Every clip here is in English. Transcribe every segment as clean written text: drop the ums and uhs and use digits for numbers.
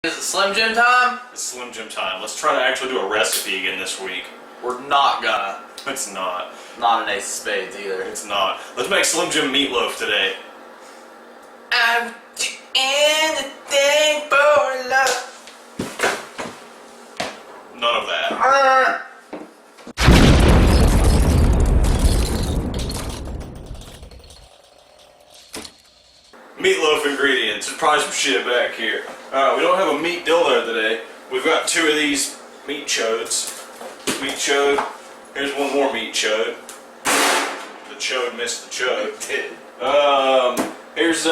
Is it Slim Jim time? It's Slim Jim time. Let's try to actually do a recipe again this week. We're not gonna. It's not. Not an ace of spades either. It's not. Let's make Slim Jim Meatloaf today. I would do anything for love. None of that. Meatloaf ingredients. There's probably some shit back here. We don't have a meat dildo today. We've got two of these meat chodes. Meat chode. Here's one more meat chode. The chode missed the chode. Here's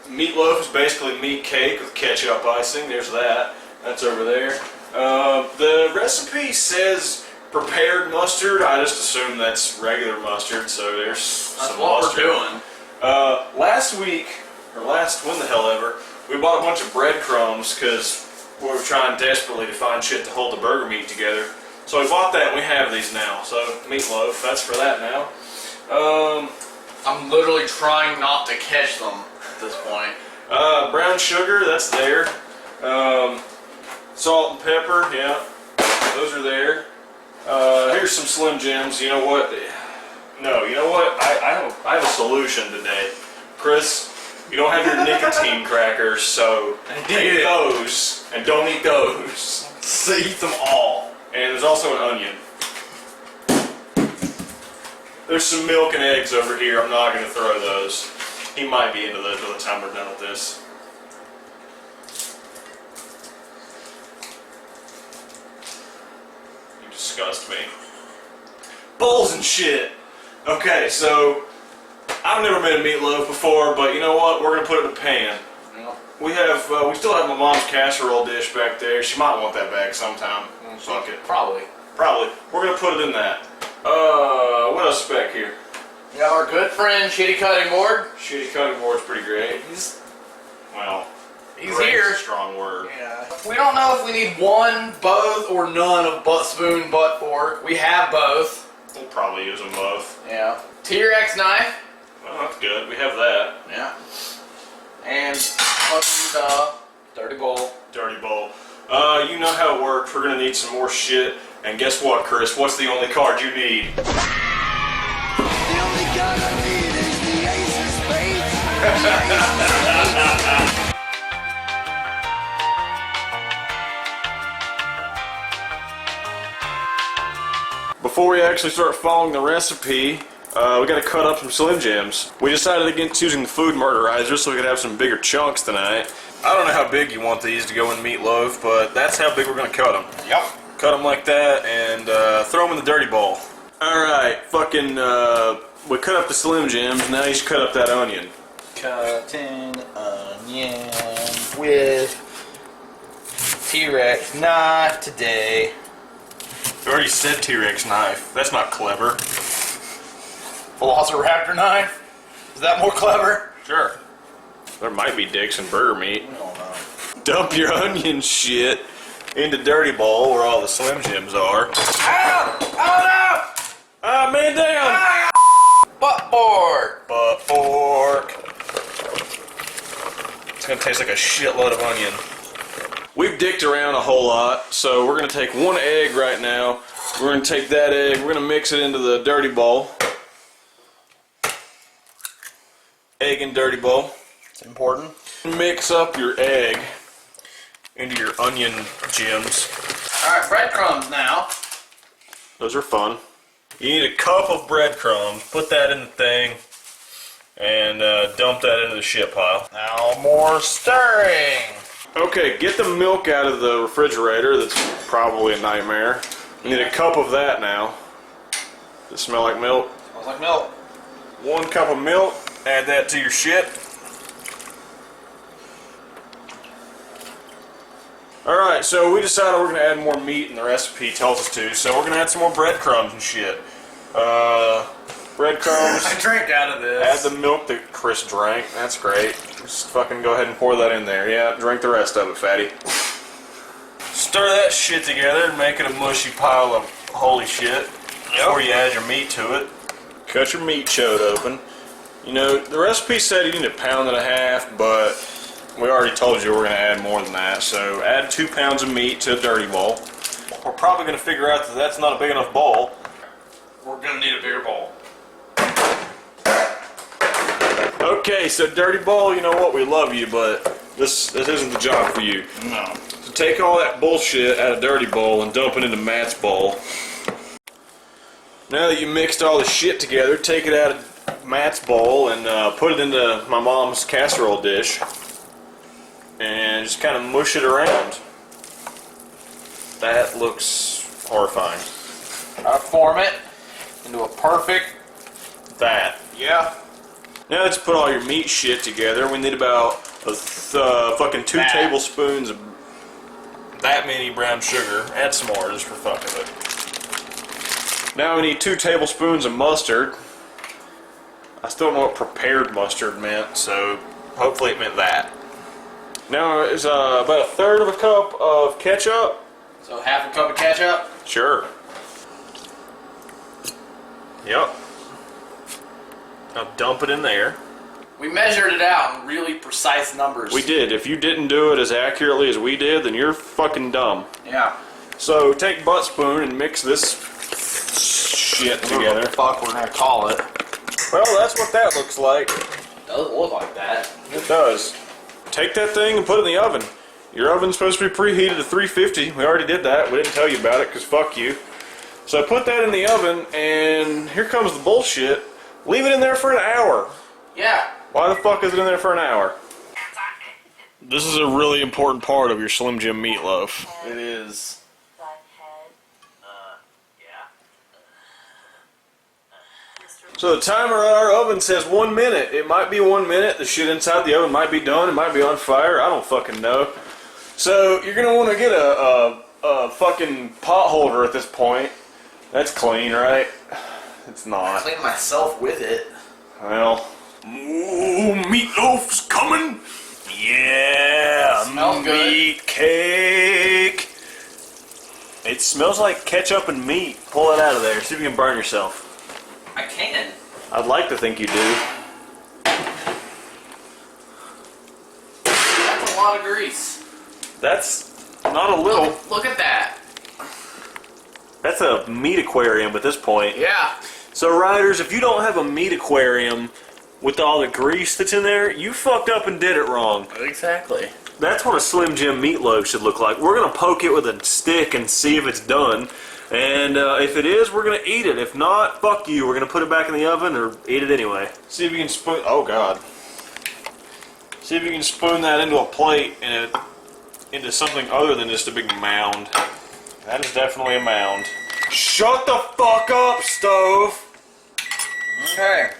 meatloaf is basically meat cake with ketchup icing. There's that. That's over there. The recipe says prepared mustard. I just assume that's regular mustard. So there's some what mustard. we're doing. Last week, or when the hell ever, we bought a bunch of breadcrumbs because we were trying desperately to find shit to hold the burger meat together. So we bought that and we have these now. So meatloaf, that's for that now. I'm literally trying not to catch them at this point. Brown sugar, that's there. Salt and pepper, yeah, those are there. Here's some Slim Jims. You know what? No, you know what? I have a solution today. Chris, you don't have your nicotine crackers, so take those and don't eat those. So eat them all. And there's also an onion. There's some milk and eggs over here. I'm not going to throw those. He might be into those by the time we're done with this. You disgust me. Bowls and shit. Okay, so I've never made a meatloaf before, but you know what? We're gonna put it in a pan. Yep. We still have my mom's casserole dish back there. She might want that back sometime. Fuck it. Probably. We're gonna put it in that. What else is back here? We got our good friend Shitty Cutting Board. Shitty cutting board's pretty great. He's Great's here. a strong word. Yeah. We don't know if we need one, both, or none of butt spoon, butt fork. We have both. We'll probably use them both. Yeah. T-Rex knife. Well, that's good. We have that. Yeah. And dirty bowl. Dirty bowl. You know how it works. We're gonna need some more shit. And guess what, Chris? What's the only card you need? The only card I need is the ace of spades. Before we actually start following the recipe, we gotta cut up some Slim Jims. We decided against using the food murderizer so we could have some bigger chunks tonight. I don't know how big you want these to go in meatloaf, but that's how big we're gonna cut them. Yep. Cut them like that and throw them in the dirty bowl. Alright, we cut up the Slim Jims, now you should cut up that onion. Cutting onion with T-Rex knife today. You already said T-Rex knife. That's not clever. Velociraptor knife? Is that more clever? Sure. There might be dicks in burger meat. I don't know. Dump your onion shit into dirty bowl where all the Slim Jims are. Ow! Oh no! Man down! Butt board! Butt fork. It's gonna taste like a shitload of onion. We've dicked around a whole lot, so we're gonna take one egg right now. We're gonna take that egg, we're gonna mix it into the dirty bowl. Egg and dirty bowl. It's important. Mix up your egg into your onion gems. Alright, breadcrumbs now. Those are fun. You need a cup of breadcrumbs, put that in the thing, and dump that into the shit pile. Now more stirring. Okay, get the milk out of the refrigerator. That's probably a nightmare. You need a cup of that now. Does it smell like milk? Smells like milk. 1 cup of milk. Add that to your shit. Alright, so we decided we're going to add more meat than the recipe tells us to, so we're going to add some more breadcrumbs and shit. Breadcrumbs. I drank out of this. Add the milk that Chris drank. That's great. Just fucking go ahead and pour that in there. Yeah, drink the rest of it, fatty. Stir that shit together and make it a mushy pile of holy shit before you add your meat to it. Cut your meat chode open. You know, the recipe said you need 1.5 pounds, but We already told you we're going to add more than that, so add 2 pounds of meat to a dirty bowl. We're probably going to figure out that that's not a big enough bowl. We're gonna need a bigger bowl. Okay, so dirty bowl, you know what? We love you, but this isn't the job for you. No. So take all that bullshit out of dirty bowl and dump it into Matt's bowl. Now that you mixed all the shit together, take it out of Matt's bowl and put it into my mom's casserole dish. And just kind of mush it around. That looks horrifying. I form it into a perfect. That. Yeah. Now let's put all your meat shit together. We need about fucking 2 tablespoons of that many brown sugar. Add some more just for fuck of it. Now we need 2 tablespoons of mustard. I still don't know what prepared mustard meant, so hopefully it meant that. Now it's about 1/3 of a cup of ketchup. So 1/2 cup of ketchup? Sure. Yep. Now dump it in there. We measured it out in really precise numbers. We did. If you didn't do it as accurately as we did, then you're fucking dumb. Yeah. So take butt spoon and mix this shit together. What the fuck we're gonna call it? Well, that's what that looks like. It doesn't look like that. It does. Take that thing and put it in the oven. Your oven's supposed to be preheated to 350. We already did that. We didn't tell you about it because fuck you. So put that in the oven, and here comes the bullshit. Leave it in there for an hour. Yeah. Why the fuck is it in there for an hour? This is a really important part of your Slim Jim Meatloaf. It is. So the timer on our oven says 1 minute. It might be 1 minute. The shit inside the oven might be done. It might be on fire. I don't fucking know. So you're gonna want to get a fucking pot holder at this point. That's clean, right? It's I not. cleaned myself with it. Well, ooh, meatloaf's coming. Yeah, Smells good. meat cake. It smells like ketchup and meat. Pull it out of there. See if you can burn yourself. I can. I'd like to think you do. That's a lot of grease. That's not a little. Look at that. That's a meat aquarium at this point. Yeah. So riders, if you don't have a meat aquarium with all the grease that's in there, you fucked up and did it wrong. Exactly. That's what a Slim Jim Meatloaf should look like. We're going to poke it with a stick and see if it's done. And if it is, we're going to eat it. If not, fuck you. We're going to put it back in the oven or eat it anyway. See if you can spoon... Oh, God. See if you can spoon that into a plate and into something other than just a big mound. That is definitely a mound. Shut the fuck up, stove! Okay.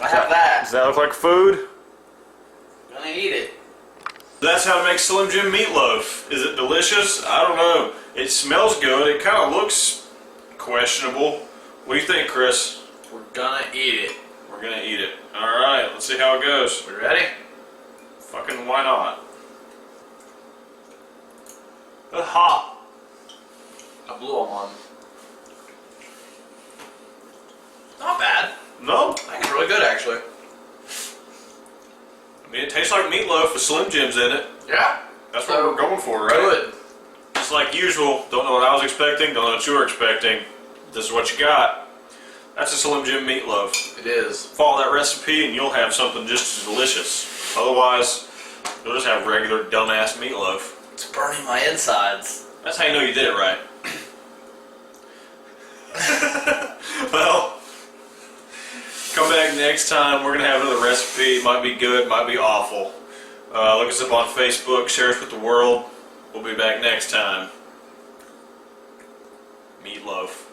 I have that. Does that look like food? I'm gonna eat it. That's how to make Slim Jim Meatloaf. Is it delicious? I don't know. It smells good. It kind of looks questionable. What do you think, Chris? We're gonna eat it. We're gonna eat it. Alright, let's see how it goes. We ready? Fucking why not? It's hot. I blew on one. Not bad. No? I think it's really good, actually. I mean, it tastes like meatloaf with Slim Jims in it. Yeah. That's what we're going for, right? Good. Just like usual. Don't know what I was expecting. Don't know what you were expecting. This is what you got. That's a Slim Jim Meatloaf. It is. Follow that recipe and you'll have something just as delicious. Otherwise, you'll just have regular dumbass meatloaf. It's burning my insides. That's how you know you did it right. Well, come back next time. We're going to have another recipe. It might be good, might be awful. Look us up on Facebook, share us with the world. We'll be back next time. Meatloaf.